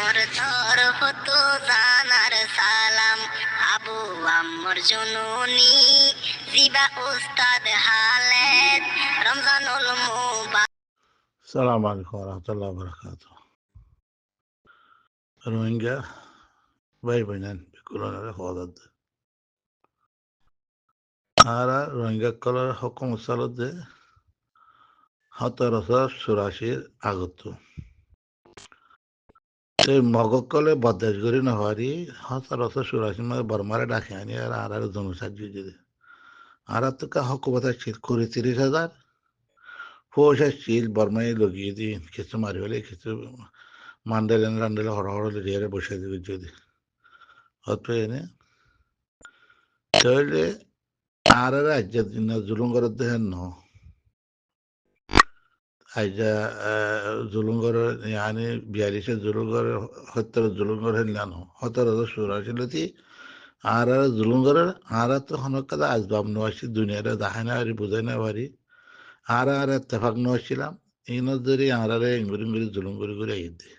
মোর তরফ তো জানার সালাম, আবু আম্মর জুনুনি জিবা উস্তাদ হালেদ রমজানুল মুবারক। সালাম আলাইকুম রহমতুল্লাহ বরকাত। রোহিঙ্গা ভাই বোনেন বিকুলনের হওয়াদ আর রোহিঙ্গা কলার হকুম সালতে 1784 আগত এই মগকলে বদাস করি নহারি 1784 মানে বর্মারে ডাকে আনি আর জনসাহায্য যদি আর তো কা হকুমতা ছিল 30,000 পয়সা ছিল বর্মায় লগিয়ে দিই কিছু মারি হলে কিছু মান্ডেলে হড়হড় রিয়ারে বসে দিবে যদি হতো এনে তাহলে আর রাজ্য দিন জুলুম করে দেখেন ন আইজা জুলুম করে ইয়ানি 42 জুলুম করে 70 জুলুম করে হেন 1784 আর জুলুম করে আর তো হনকাদা আসবাব নয়াসি দুনিয়ারে দেখায় না পারি বুঝাই না পারি আর এত্তেফাক নয়াছিলাম ইনত ধরে আর ইঙ্গুরি ইঙ্গুরি জুলুম করে করে আই দে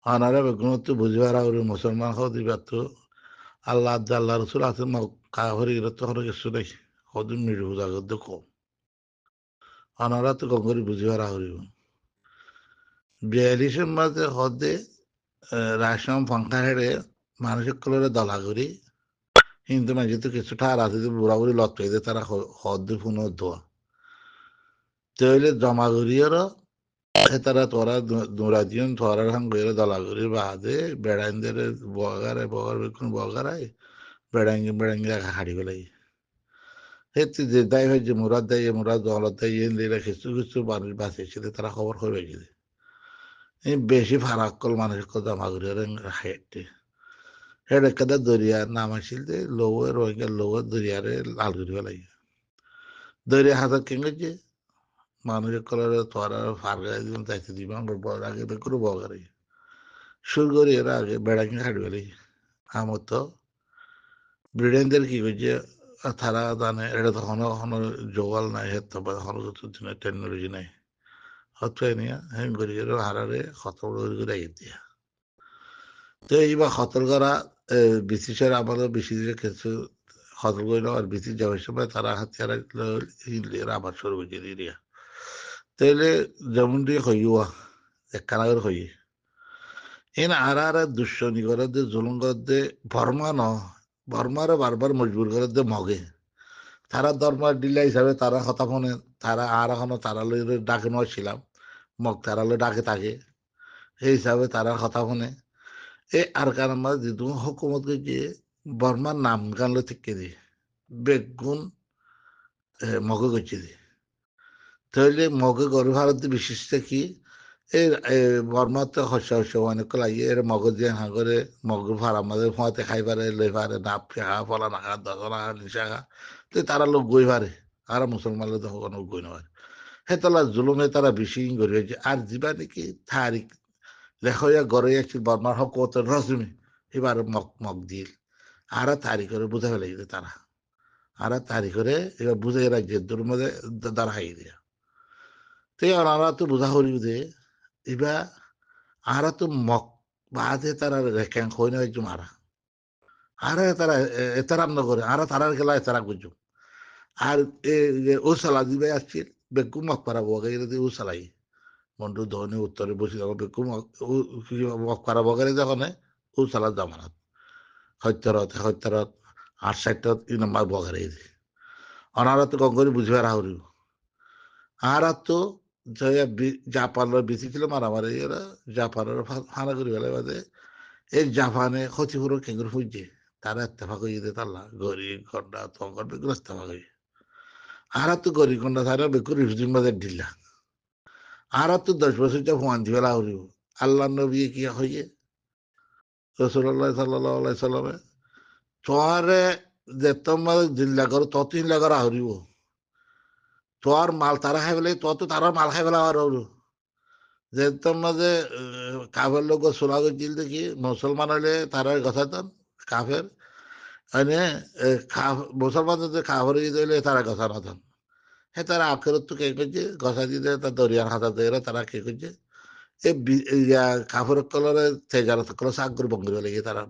আনারা বেগুন তো বুঝবার আর মুসলমান হও দিবা তো আল্লাহ আল্লাহ রসুল আছে কাহরি তো হরে কিছু নাই হদুন নিরু জাগত কম আনারা তো গঙ্গরি বুঝিবার আহরিব 42 মাঝে হদে রাশম ফাঙ্কা হেড়ে মানসিক কলরে দলা করি হিন্দু মাঝে তো কিছুটা আর আছে বুড়া বুড়ি লত পেয়ে তারা হদ পুনঃ দোয়া তৈলে জমা করিয়ের তারা তোরা দৌড়া দিন তোরার হাং গইরে দলা করি বাদে বেড়াইন্দের বগারে বগার বেকুন বগারায় বেড়াঙ্গি হাড়ি বেলাই হেতু যে দায় হয় যে মুরাদ দলত দেয় এন দিলে কিছু কিছু মানুষ বাঁচিয়েছিল তারা খবর হয়ে গেছে এই বেশি ফারাক কল মানুষ জমা করিয়ে হাইটে হেড একটা দরিয়ার নাম আসছিল যে লোয়ে রোহিঙ্গা লোয়ে দরিয়ারে লাল করিবে লাগে দরিয়া হাজার কেঙ্গেছে মানুষের কলারে তোরা ফারগাই দিন যাইতে দিবা আগে বেকুরু বগারে সুর করি এরা আগে বেড়াকে হাঁটবে লাগে আমার তো ব্রিটেনদের কি করছে তারা জানে এটা তখন জোগাল নাই হেত এখন টেকনোলজি নাই হচ্ছে নিয়ে হেন করি হারারে খতম করে দিয়া তো এইবার খতর করা ব্রিটিশের আমাদের বেশি দিনে কিছু খতর করলো আর ব্রিটিশ যাওয়ার সময় তারা হাতিয়ারা আবার শুরু করছে দিয়া তাইলে যেমন দিয়ে হইয়া একখানা করে হই এন আর দুশ্মনী করে দে জুলুম করে দে বর্মা ন বর্মারে বারবার মজবুর করে দে মগে তারা ধর্মার ডিলা হিসাবে তারা কথা ফোনে তারা আর এখনো তারা লই ডাকে নছিলাম মগ তারা লই ডাকে থাকে সেই হিসাবে তারা কথা ফোনে এ আর কারণ মাঝে তুমি হুকুমত গিয়ে বর্মার নাম গানলো থেকে দি বেগুন মগে গেছে দি তাহলে মগে গরু ভারতে বিশিষ্ট কি এই বর্মাতে হস্য অনেক লাগিয়ে এর মগজ দিয়ে হা করে মগ ভাড়া মাঝে ফোঁয়াতে খাই পারে লই পারে না ফেহা ফলা না খা দশনা নিশা খা তো তারা লোক গই পারে আর মুসলমান লোক কোনো গই না পারে হে তালা জুলুমে তারা বেশি করে আর যিবা নাকি তারিখ দেখো গড়ে একটি বর্মার হক কত রজমি এবার মগ দিল আর তারি করে বুঝা ফেলে তারা আর তারি করে এবার বুঝে রাজ্যের মধ্যে দাঁড়াই দিয়া তো ওনারা তো বুঝা করি দে এবার আর তো মগ বাদে তারা রেখেন কই না একজন আর তারা এতারাম না করে আর তারার গেলা এতারা করছো আর ও সালা দিবে আসছিল বেকু মগ পারা বগে ও সালাই মন্টু ধনী উত্তরে বসে যখন বেকু মগ পারা বগে যখন ও সালা জামানত সত্যরত 68 ই নম্বর বগারে অনারা তো গঙ্গরি বুঝবার আহরি আর তো জাপানের বেশি ছিল মারামারি এরা জাপানের ফানা করি বেলা বাদে এই জাপানে ক্ষতিপূরণ কেঙ্গুর ফুটছে তারা ইত্তেফাক হয়ে যেতে তাল্লা গরি গন্ডা তখন বেগুন ইত্তেফাক হয়ে আর তো গরি গন্ডা তারা বেকুর রিফিউজির মাঝে ঢিলা আর তো 10 বছর যা ফোয়ান দিবেলা হরিব আল্লাহ নবী কি হইয়ে রসুল্লাহ সাল্লাহ সাল্লামে তোমারে যে তোমার জিল্লা করো তত জিল্লা করা হরিব তোর মাল তারা খাই পেলে তো তারা মাল খাই পেলা আর যে তোমার যে কাফের লোক শোনা গেছিল দেখি মুসলমান হলে তারা কথা দেন কাফের মানে মুসলমান যে কাফের দিলে তারা কথা না দেন হ্যাঁ তারা আখেরত তো কে করছে গছা দিতে তার দরিয়ার হাতা দিয়ে তারা কে করছে কাপড়ের কলরে তেজারত কলর আগ্র বঙ্গির লেগে তারা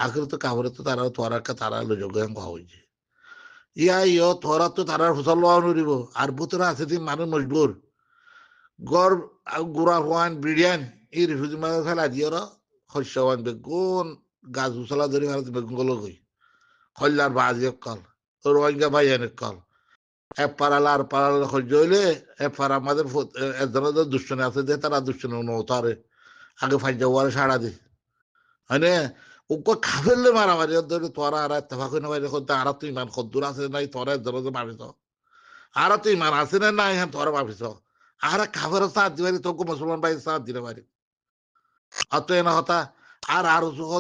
আগ্র তো কাপড়ে তো তারা তোরাকা তারা লোযোগ হয়েছে ইয় তোরা তো তারা ফসল লওয়া নড়িব আর বুতরা আছে দিন মানুষ মজবুর গড় গুড়া হওয়ান বিড়িয়ান এই রিফিউজি মাঝে ফেলা দিয়ে শস্য হওয়ান বেগুন গাছ উচলা ধরে ফেলা বেগুন গুলো গই হল্লার বাজি কল রোহিঙ্গা ভাই এনে কল এপারালা আর পারালা সহ্য হইলে এপারা আমাদের একজনের দুশ্চনে আছে যে তারা দুশ্চনে নতারে আগে ফাই যাওয়ার সারা দি হয়নে ওকে খাফেললে মারামারি ধরে তোরা আর তেফাক না বাইরে করতে আর তুই ইমান কদ্দুর আছে নাই তোরা একজনের মারিস আর তুই ইমান আছে না নাই হ্যাঁ তোরা ভাবিস আর খাবার সাথ দিবারি তোকে মুসলমান ভাই সাথ দিলে পারি অত এনা হতা আর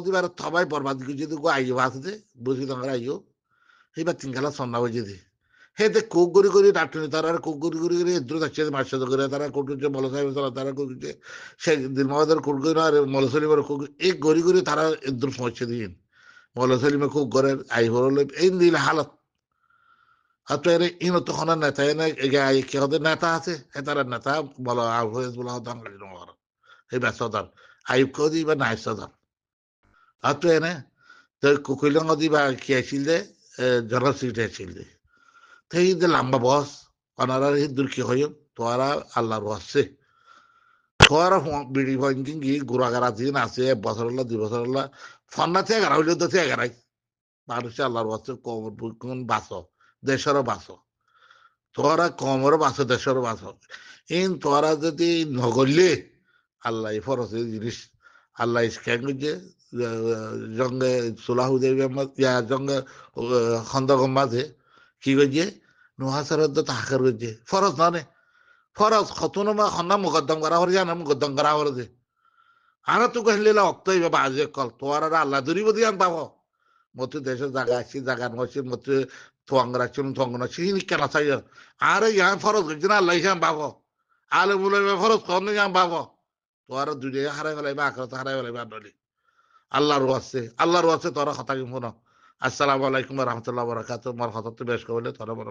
দিবার সবাই বরবাদ যদি আইও আছে বুঝি তোমার আইও সেইবার তিনখালা সন্না হয়ে দি হে দে কোক গড়ি ডাক্তারি তারা কোক গড়ি এদ্রু থাকছে মাসে করে তারা কোটুছে মল সাহেব তারা কোটুছে সে দিলমাদের কোক গড়ি আর মলসলিমের কোক এই গড়ি তারা এদ্রু পৌঁছে দিন মলসলিমে কোক গড়ের আই হলে এই দিল হালত হয়তো এর ইনো তখন নেতা এনে কে হতে নেতা আছে হে তারা নেতা বলো আহ্বাজ বলা হতাম এই ব্যস্ততার আইব কদি বা নাই সদার হয়তো এনে তো কুকিলং দিবা কি আছিল দে জনার সিট আছিল দে তাই যে লম্বা বস ওনারা হিন্দুর কি হয় তোরা আল্লাহর বসছে তোরা বিড়ি ভাঙ্গি গিয়ে গুড়াগারা দিন আছে 1 বছর হল 2 বছর হল ফন্না থেকে এগারা হইলে তো এগারাই মানুষ আল্লাহর বসছে কোন বাস দেশেরও বাস তোরা কমরও বাস দেশেরও বাস ইন তোরা যদি নগরলে আল্লাহ ফরস জিনিস আল্লাহ স্ক্যান করছে জঙ্গে সুলাহুদের জঙ্গে খন্দকম মাঝে কি করছে নুহাসারদ তাহাকার করছে ফরজ নয় ফরজ খতুন খন্না মুকদ্দম করা হরে জানা মুকদ্দম করা হরে যে আর তো কহিলে অক্ত হইবে বাজে কল তোর আর আল্লাহ দূরিব দিয়ে আন পাব মতো দেশের জায়গা আছি জায়গা নছি মতো থং রাখছি থং নাছি কেনা চাই আর ইয়ান ফরজ করছে না আল্লাহ ইয়ান পাব আলে মুলে ফরজ কম ইয়ান পাব তোর দুনিয়া হারাই ফেলাইবা আখরাতে হারাই ফেলাইবা নলি আল্লাহর ওয়াসে তোরা কথা কি মনে আসসালামু আলাইকুম রহমতুল্লাহ বরাকাতুহু মোর কথা তো বেশ কইলে তোরা বড়